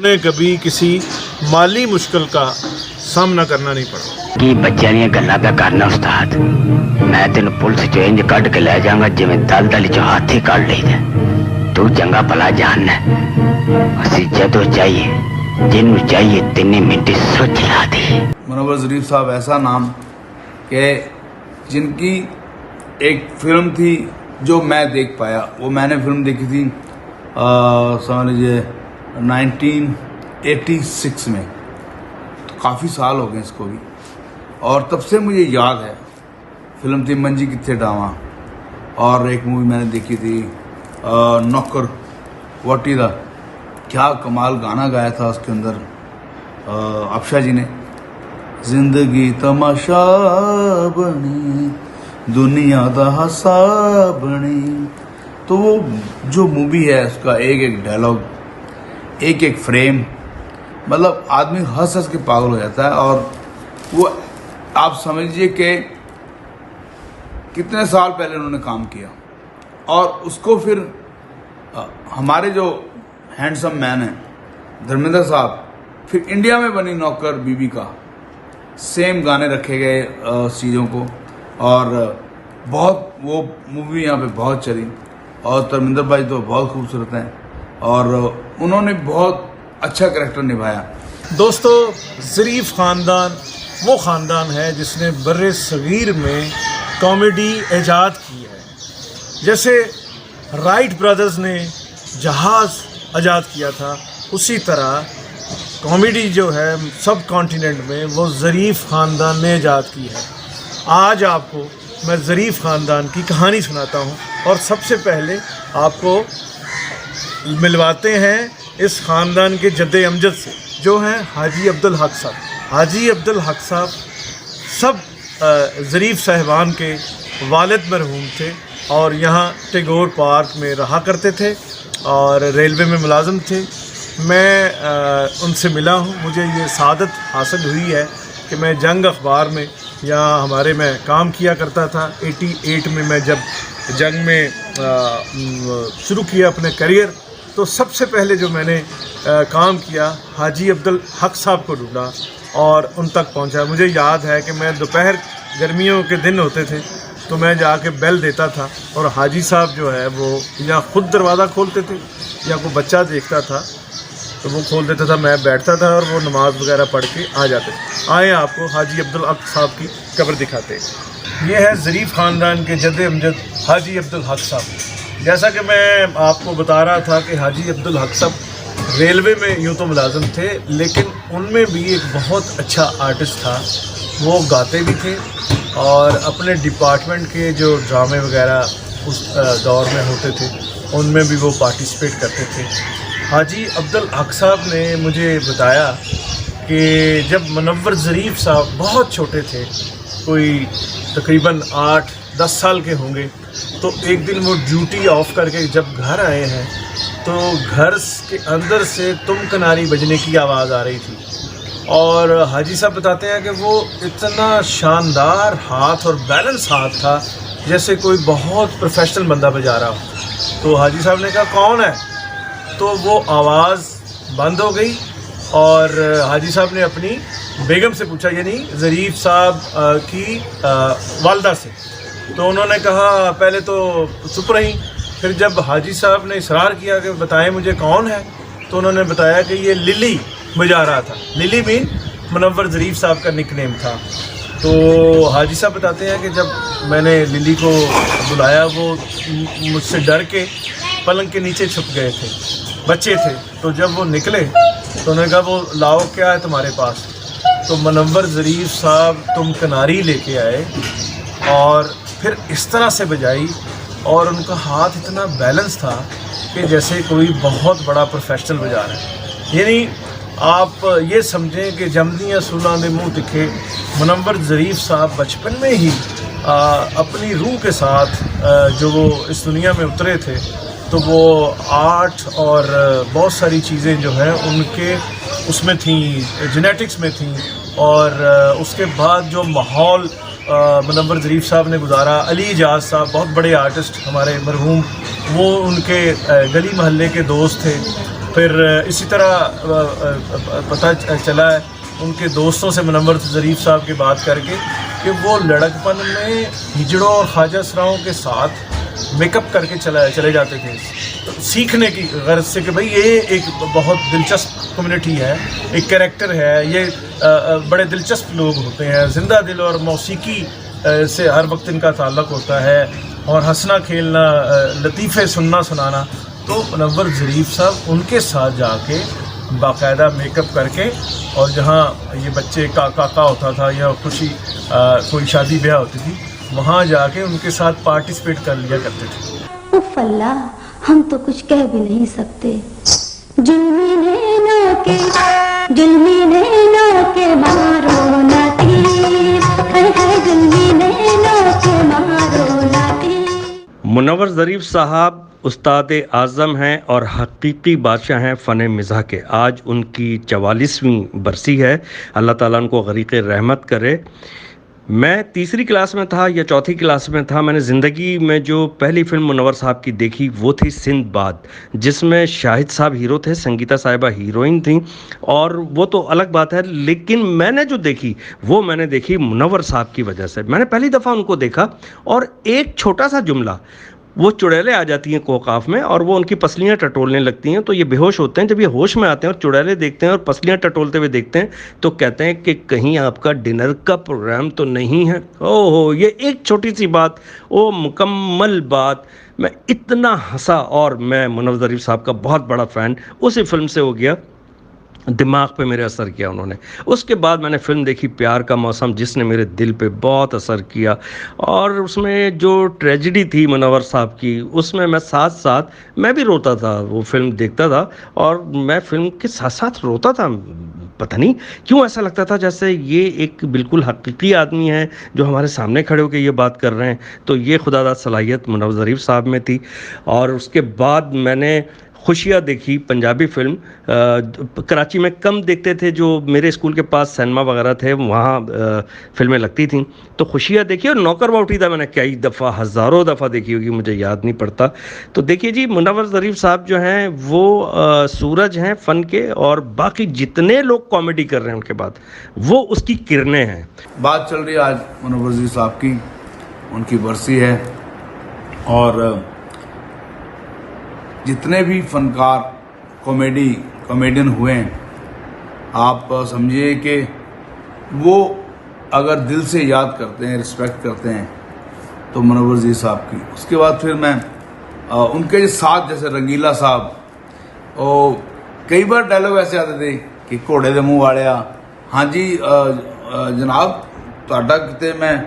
उन्हें कभी किसी माली मुश्किल का सामना करना नहीं पड़ा। की बच्चों दी गल्लां पे करना उस्ताद, मैं तेन पुलिस चो इंज कढ़ के लै जाऊंगा जिवें दल चो हाथी कढ़ लईदा। तू चंगा भला जानना, असीं जदों चाहिए जिन्नू चाहिए 3 मिनट सोच ला दी। मुनव्वर ज़रीफ साहब ऐसा नाम कि जिनकी एक फिल्म थी जो मैं देख पाया, वो मैंने फिल्म देखी थी समझ लीजिए 1986 में, तो काफ़ी साल हो गए इसको भी। और तब से मुझे याद है, फिल्म थी मंजी किथे डावा। और एक मूवी मैंने देखी थी नौकर वटी दा, क्या कमाल गाना गाया था उसके अंदर अफशा जी ने। जिंदगी तमाशा बनी दुनिया दा हासा बनी। तो वो जो मूवी है उसका एक एक डायलॉग, एक एक फ्रेम, मतलब आदमी हंस हंस के पागल हो जाता है। और वो आप समझिए कि कितने साल पहले उन्होंने काम किया, और उसको फिर हमारे जो हैंडसम मैन हैं धर्मेंद्र साहब, फिर इंडिया में बनी नौकर बीबी का सेम गाने रखे गए चीज़ों को, और बहुत वो मूवी यहाँ पे बहुत चली। और धर्मेंद्र भाई तो बहुत खूबसूरत हैं और उन्होंने बहुत अच्छा करैक्टर निभाया। दोस्तों, ज़रीफ ख़ानदान वो ख़ानदान है जिसने बर्रे सग़ीर में कॉमेडी ईजाद की है। जैसे राइट ब्रदर्स ने जहाज़ ईजाद किया था, उसी तरह कॉमेडी जो है सब कॉन्टिनेंट में वो ज़रीफ ख़ानदान ने ईजाद की है। आज आपको मैं ज़रीफ ख़ानदान की कहानी सुनाता हूँ, और सबसे पहले आपको मिलवाते हैं इस ख़ानदान के जद्दे अमजद से, जो हैं हाजी अब्दुल हक साहब। हाजी अब्दुल हक साहब सब ज़रीफ साहिबान के वालिद मरहूम थे, और यहाँ टैगोर पार्क में रहा करते थे और रेलवे में मुलाजिम थे। मैं उनसे मिला हूँ, मुझे ये सादत हासिल हुई है कि मैं जंग अखबार में यहाँ हमारे में काम किया करता था। 88 में मैं जब जंग में शुरू किया अपने करियर, तो सबसे पहले जो मैंने काम किया हाजी अब्दुल हक साहब को ढूंढा और उन तक पहुंचा। मुझे याद है कि मैं दोपहर, गर्मियों के दिन होते थे तो मैं जाके बेल देता था, और हाजी साहब जो है वो या ख़ुद दरवाज़ा खोलते थे या कोई बच्चा देखता था तो वो खोल देता था, मैं बैठता था और वो नमाज़ वगैरह पढ़ के आ जाते थे। आए आपको हाजी अब्दुल हक साहब की कब्र दिखाते हैं। ये है ज़रीफ ख़ानदान के जद्दे अमजद हाजी अब्दुल हक साहब। जैसा कि मैं आपको बता रहा था कि हाजी अब्दुल हक साहब रेलवे में यूँ तो मुलाजिम थे, लेकिन उनमें भी एक बहुत अच्छा आर्टिस्ट था। वो गाते भी थे और अपने डिपार्टमेंट के जो ड्रामे वगैरह उस दौर में होते थे उनमें भी वो पार्टिसिपेट करते थे। हाजी अब्दुल हक साहब ने मुझे बताया कि जब मुनव्वर ज़रीफ साहब बहुत छोटे थे, कोई तकरीबन 8-10 साल के होंगे, तो एक दिन वो ड्यूटी ऑफ करके जब घर आए हैं तो घर के अंदर से तुम कनारी बजने की आवाज़ आ रही थी। और हाजी साहब बताते हैं कि वो इतना शानदार हाथ और बैलेंस हाथ था जैसे कोई बहुत प्रोफेशनल बंदा बजा रहा हो। तो हाजी साहब ने कहा कौन है, तो वो आवाज़ बंद हो गई और हाजी साहब ने अपनी बेगम से पूछा, यानी ज़रीफ साहब की वालदा से। तो उन्होंने कहा पहले तो चुप रहीं, फिर जब हाजी साहब ने इसरार किया कि बताएं मुझे कौन है, तो उन्होंने बताया कि ये लिली बजा रहा था। लिली मीन मुनव्वर ज़रीफ साहब का निकनेम था। तो हाजी साहब बताते हैं कि जब मैंने लिली को बुलाया, वो मुझसे डर के पलंग के नीचे छुप गए थे, बच्चे थे। तो जब वो निकले तो उन्होंने कहा वो लाओ क्या है तुम्हारे पास, तो मुनव्वर ज़रीफ साहब तुम कनारी लेके आए और फिर इस तरह से बजाई, और उनका हाथ इतना बैलेंस था कि जैसे कोई बहुत बड़ा प्रोफेशनल बजा रहा है। यानी आप ये समझें कि जमदियाँ सूलां दे मुँह तिखे मुनव्वर ज़रीफ साहब बचपन में ही अपनी रूह के साथ जो वो इस दुनिया में उतरे थे, तो वो आर्ट और बहुत सारी चीज़ें जो हैं उनके उसमें थी, जेनेटिक्स में थी। और उसके बाद जो माहौल मुनव्वर ज़रीफ साहब ने गुजारा, अली एजाज साहब बहुत बड़े आर्टिस्ट हमारे मरहूम, वो उनके गली महल्ले के दोस्त थे। फिर इसी तरह पता चला है उनके दोस्तों से मुनव्वर ज़रीफ़ साहब की बात करके कि वो लड़कपन में हिजड़ों और ख्वाजा सराओं के साथ मेकअप करके चले जाते थे, तो सीखने की गर्ज से कि भाई ये एक बहुत दिलचस्प कम्युनिटी है, एक कैरेक्टर है, ये बड़े दिलचस्प लोग होते हैं, ज़िंदा दिल और मौसीकी से हर वक्त इनका ताल्लुक़ होता है, और हंसना खेलना, लतीफ़े सुनना सुनाना। तो मुनव्वर ज़रीफ़ साहब उनके साथ जाके बाकायदा मेकअप करके, और जहाँ ये बच्चे का होता था या खुशी कोई शादी ब्याह होती थी, वहाँ जाके उनके साथ पार्टिसिपेट कर लिया करते थे। उफ़ अल्लाह, हम तो कुछ कह भी नहीं सकते। जुल्मी नैनों के मारो ना तीर, जुल्मी नैनों के मारो ना तीर। मुनव्वर ज़रीफ़ साहब उस्ताद आज़म हैं और हकीकी बादशाह हैं फ़न मिज़ाह के। आज उनकी 44वीं बरसी है, अल्लाह ताला उनको गरीक़ रहमत करे। मैं तीसरी क्लास में था या चौथी क्लास में था, मैंने ज़िंदगी में जो पहली फ़िल्म मुनव्वर साहब की देखी वो थी सिंदबाद, जिसमें शाहिद साहब हीरो थे, संगीता साहिबा हीरोइन थी, और वो तो अलग बात है, लेकिन मैंने जो देखी वो मैंने देखी मुनव्वर साहब की वजह से। मैंने पहली दफ़ा उनको देखा और एक छोटा सा जुमला, वो चुड़ैलें आ जाती हैं कोकाफ में और वो उनकी पसलियाँ टटोलने लगती हैं, तो ये बेहोश होते हैं। जब ये होश में आते हैं और चुड़ैलें देखते हैं और पसलियाँ टटोलते हुए देखते हैं तो कहते हैं कि कहीं आपका डिनर का प्रोग्राम तो नहीं है। ओहो, ये एक छोटी सी बात, ओ मुकम्मल बात, मैं इतना हंसा, और मैं मुनव्वर ज़रीफ़ साहब का बहुत बड़ा फ़ैन उसी फिल्म से हो गया। दिमाग पे मेरे असर किया उन्होंने। उसके बाद मैंने फ़िल्म देखी प्यार का मौसम, जिसने मेरे दिल पे बहुत असर किया, और उसमें जो ट्रेजेडी थी मुनव्वर साहब की, उसमें मैं साथ साथ मैं भी रोता था। वो फिल्म देखता था और मैं फिल्म के साथ साथ रोता था। पता नहीं क्यों ऐसा लगता था जैसे ये एक बिल्कुल हकीकी आदमी है जो हमारे सामने खड़े होकर ये बात कर रहे हैं। तो ये खुदादाद सलाहियत मुनव्वर ज़रीफ़ साहब में थी। और उसके बाद मैंने खुशियाँ देखी, पंजाबी फ़िल्म। कराची में कम देखते थे, जो मेरे स्कूल के पास सिनेमा वगैरह थे वहाँ फ़िल्में लगती थीं, तो खुशियाँ देखी। और नौकर बाउटीदा मैंने कई दफ़ा, हज़ारों दफ़ा देखी होगी, मुझे याद नहीं पड़ता। तो देखिए जी, मुनव्वर ज़रीफ़ साहब जो हैं वो सूरज हैं फ़न के, और बाकी जितने लोग कॉमेडी कर रहे हैं उनके बाद, वो उसकी किरणें हैं। बात चल रही है आज मुनव्वर ज़रीफ़ साहब की, उनकी बरसी है, और जितने भी फनकार कॉमेडियन हुए हैं, आप समझिए कि वो अगर दिल से याद करते हैं, रिस्पेक्ट करते हैं, तो मुनव्वर ज़रीफ़ साहब की। उसके बाद फिर मैं उनके साथ, जैसे रंगीला साहब, कई बार डायलॉग ऐसे आते थे कि घोड़े दे मुँह वालिया, हाँ जी जनाब तुहाडा किते मैं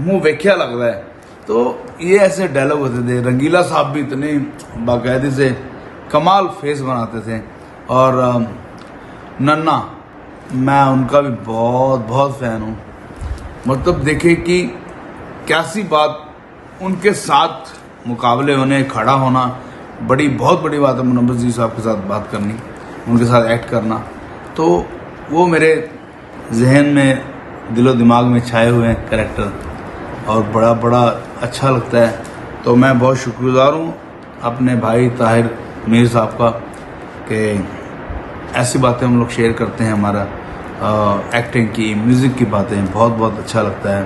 मुँह वेख्या लगता है। तो ये ऐसे डायलॉग होते थे। रंगीला साहब भी इतने बाकायदे से कमाल फेस बनाते थे। और नन्ना, मैं उनका भी बहुत फ़ैन हूँ। मतलब देखें कि कैसी बात, उनके साथ मुकाबले होने, खड़ा होना, बहुत बड़ी बात है मुनव्वर ज़रीफ़ साहब के साथ बात करनी, उनके साथ एक्ट करना। तो वो मेरे जहन में, दिलो दिमाग में छाए हुए हैं कैरेक्टर, और बड़ा अच्छा लगता है। तो मैं बहुत शुक्रगुज़ार हूँ अपने भाई ताहिर मीर साहब का कि ऐसी बातें हम लोग शेयर करते हैं। हमारा एक्टिंग की, म्यूज़िक की बातें बहुत अच्छा लगता है।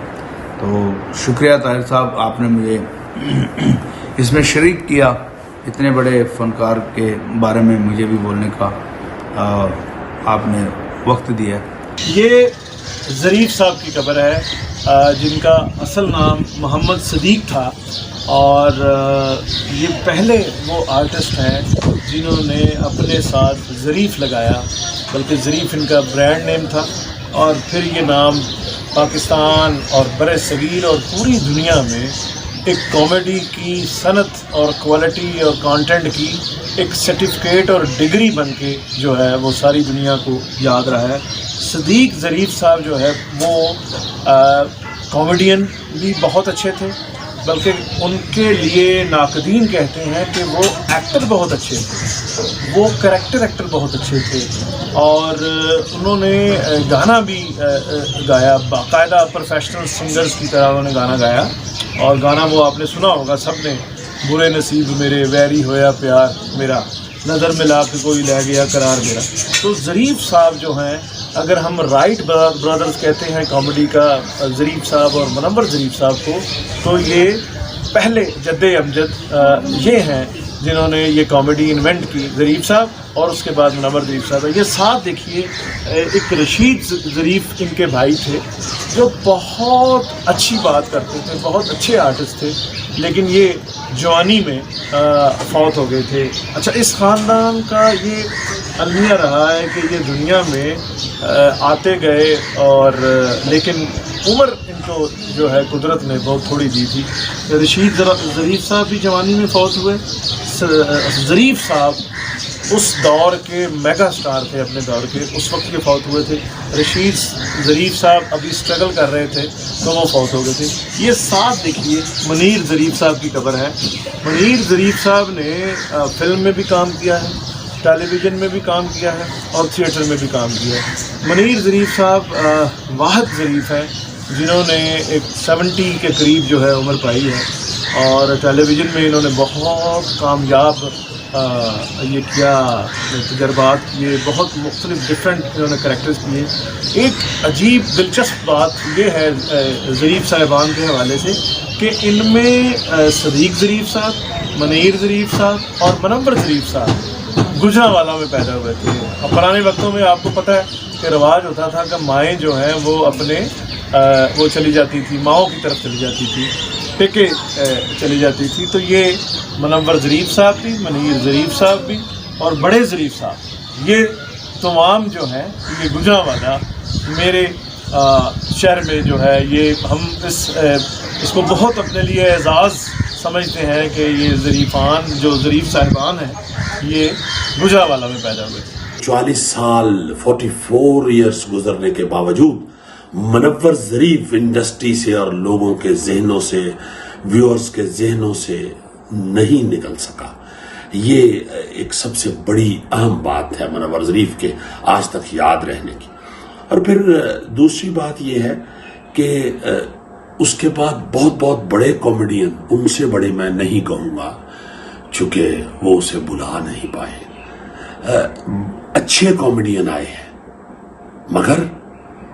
तो शुक्रिया ताहिर साहब, आपने मुझे इसमें शरीक किया, इतने बड़े फ़नकार के बारे में मुझे भी बोलने का आपने वक्त दिया। ये ज़रीफ़ साहब की कब्र है, जिनका असल नाम मोहम्मद सदीक था, और ये पहले वो आर्टिस्ट हैं जिन्होंने अपने साथ ज़रीफ़ लगाया, बल्कि ज़रीफ़ इनका ब्रांड नेम था। और फिर ये नाम पाकिस्तान और बरे सगीर और पूरी दुनिया में एक कॉमेडी की सनत और क्वालिटी और कंटेंट की एक सर्टिफिकेट और डिग्री बन के जो है वो सारी दुनिया को याद रहा है। सदीक ज़रीफ़ साहब जो है वो कॉमेडियन भी बहुत अच्छे थे, बल्कि उनके लिए नाकदीन कहते हैं कि वो एक्टर बहुत अच्छे थे, वो कैरेक्टर एक्टर बहुत अच्छे थे। और उन्होंने गाना भी गाया, बाकायदा प्रोफेशनल सिंगर्स की तरह उन्होंने गाना गाया। और गाना वो आपने सुना होगा सबने, बुरे नसीब मेरे वैरी होया प्यार मेरा, नज़र मिला के कोई ले गया करार मेरा। तो ज़रीफ़ साहब जो हैं, अगर हम राइट ब्रदर्स कहते हैं कॉमेडी का ज़रीफ़ साहब और मुनव्वर ज़रीफ़ साहब को, तो ये पहले जद्दे अमजद ये हैं जिन्होंने ये कॉमेडी इन्वेंट की, ज़रीफ़ साहब और उसके बाद मुनव्वर ज़रीफ़ साहब। ये साथ देखिए, एक रशीद ज़रीफ़ इनके भाई थे जो बहुत अच्छी बात करते थे, बहुत अच्छे आर्टिस्ट थे, लेकिन ये जवानी में फौत हो गए थे। अच्छा, इस ख़ानदान का ये अलमिया रहा है कि ये दुनिया में आते गए और लेकिन उम्र इनको जो है कुदरत ने बहुत थोड़ी दी थी। रशीद ज़रीफ़ साहब भी जवानी में फौत हुए। ज़रीफ़ साहब उस दौर के मेगा स्टार थे, अपने दौर के, उस वक्त के फौत हुए थे। रशीद ज़रीफ़ साहब अभी स्ट्रगल कर रहे थे तो वो फौत हो गए थे। ये साथ देखिए, मुनीर ज़रीफ़ साहब की कब्र है। मुनीर ज़रीफ़ साहब ने फिल्म में भी काम किया है, टेलीविज़न में भी काम किया है और थिएटर में भी काम किया है। मुनीर ज़रीफ़ साहब वाहिद ज़रीफ़ हैं जिन्होंने एक 70 के करीब जो है उम्र पाई है और टेलीविज़न में इन्होंने बहुत कामयाब ये किया, तजर्बात किए, बहुत मुख्तलिफ डिफरेंट इन्होंने करैक्टर्स किए। एक अजीब दिलचस्प बात ये है ज़रीफ़ साहिबान के हवाले से कि इनमें सदीक़ ज़रीफ़ साहब, मुनीर ज़रीफ़ साहब और मुनव्वर ज़रीफ़ साहब गुजरांवाला में पैदा हुए थे। अब पुराने वक्तों में आपको पता है कि रिवाज होता था कि माएँ जो हैं वो अपने वो चली जाती थी, माओं की तरफ चली जाती थी, पेके चली जाती थी। तो ये मुनव्वर ज़रीफ़ साहब भी, मुनीर ज़रीफ़ साहब भी और बड़े ज़रीफ़ साहब, ये तमाम जो हैं ये गुजरांवाला मेरे शहर में जो है, ये हम इसको बहुत अपने लिए एजाज़ समझते हैं कि ये ज़रीफ़ान जो ज़रीफ़ साहिबान हैं ये गुजरांवाला में पैदा हुए थे। 40 साल 44 ईयर्स गुजरने के बावजूद मुनव्वर ज़रीफ़ इंडस्ट्री से और लोगों के जहनों से, व्यूअर्स के जहनों से नहीं निकल सका। ये एक सबसे बड़ी अहम बात है मुनव्वर ज़रीफ़ के आज तक याद रहने की। और फिर दूसरी बात यह है कि उसके बाद बहुत बहुत बड़े कॉमेडियन, उनसे बड़े मैं नहीं कहूँगा चूँकि वो उसे बुला नहीं पाए, अच्छे कॉमेडियन आए हैं मगर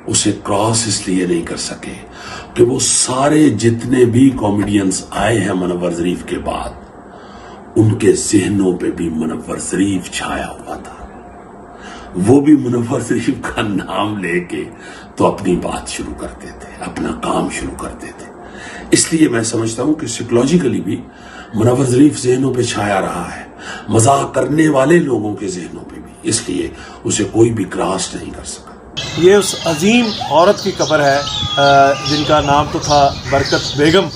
उसे क्रॉस इसलिए नहीं कर सके कि वो सारे जितने भी कॉमेडियंस आए हैं मुनव्वर ज़रीफ़ के बाद, उनके ज़हनों पे भी मुनव्वर ज़रीफ़ छाया हुआ था। वो भी मुनव्वर ज़रीफ़ का नाम लेके तो अपनी बात शुरू करते थे, अपना काम शुरू करते थे। इसलिए मैं समझता हूं कि साइकोलॉजिकली भी मुनव्वर ज़रीफ़ ज़हनों पे छाया रहा है, मजाक करने वाले लोगों के ज़हनों पे भी, इसलिए उसे कोई भी क्रॉस नहीं कर सका। ये उस अजीम औरत की कब्र है जिनका नाम तो था बरकत बेगम।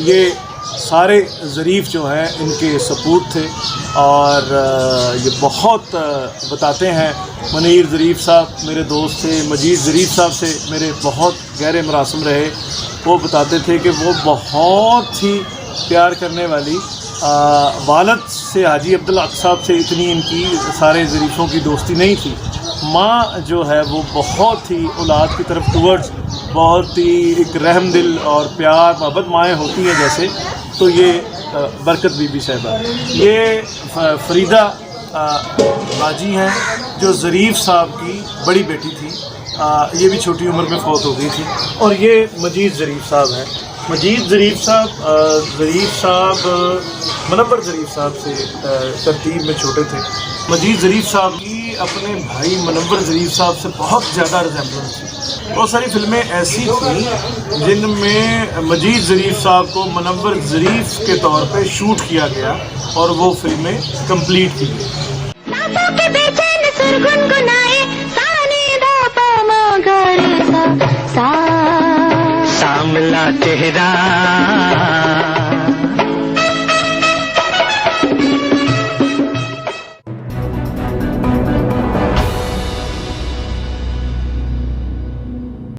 ये सारे ज़रीफ़ जो हैं इनके सपूत थे और ये बहुत बताते हैं। मुनीर ज़रीफ़ साहब मेरे दोस्त थे, मजीद ज़रीफ़ साहब से मेरे बहुत गहरे मरासम रहे। वो बताते थे कि वो बहुत ही प्यार करने वाली वालद से, हाजी अब्दुल हक साहब से इतनी इनकी सारे ज़रीफ़ों की दोस्ती नहीं थी। माँ जो है वो बहुत ही औलाद की तरफ टूवर्ड्स बहुत ही एक रहम दिल और प्यार मोहब्बत माएँ होती हैं जैसे, तो ये बरकत बीबी साहिबा, ये फरीदा बाजी हैं जो ज़रीफ़ साहब की बड़ी बेटी थी। ये भी छोटी उम्र में फौत हो गई थी। और ये मजीद ज़रीफ़ साहब हैं। मजीद ज़रीफ़ साहब मुनव्वर ज़रीफ़ साहब से तरतीब में छोटे थे। मजीद ज़रीफ़ साहब की अपने भाई मुनव्वर ज़रीफ़ साहब से बहुत ज़्यादा रिजेम्बलेंस थी। बहुत सारी फिल्में ऐसी थीं जिनमें मजीद ज़रीफ़ साहब को मुनव्वर ज़रीफ़ के तौर पे शूट किया गया और वो फिल्में कंप्लीट की गई। सामला चेहरा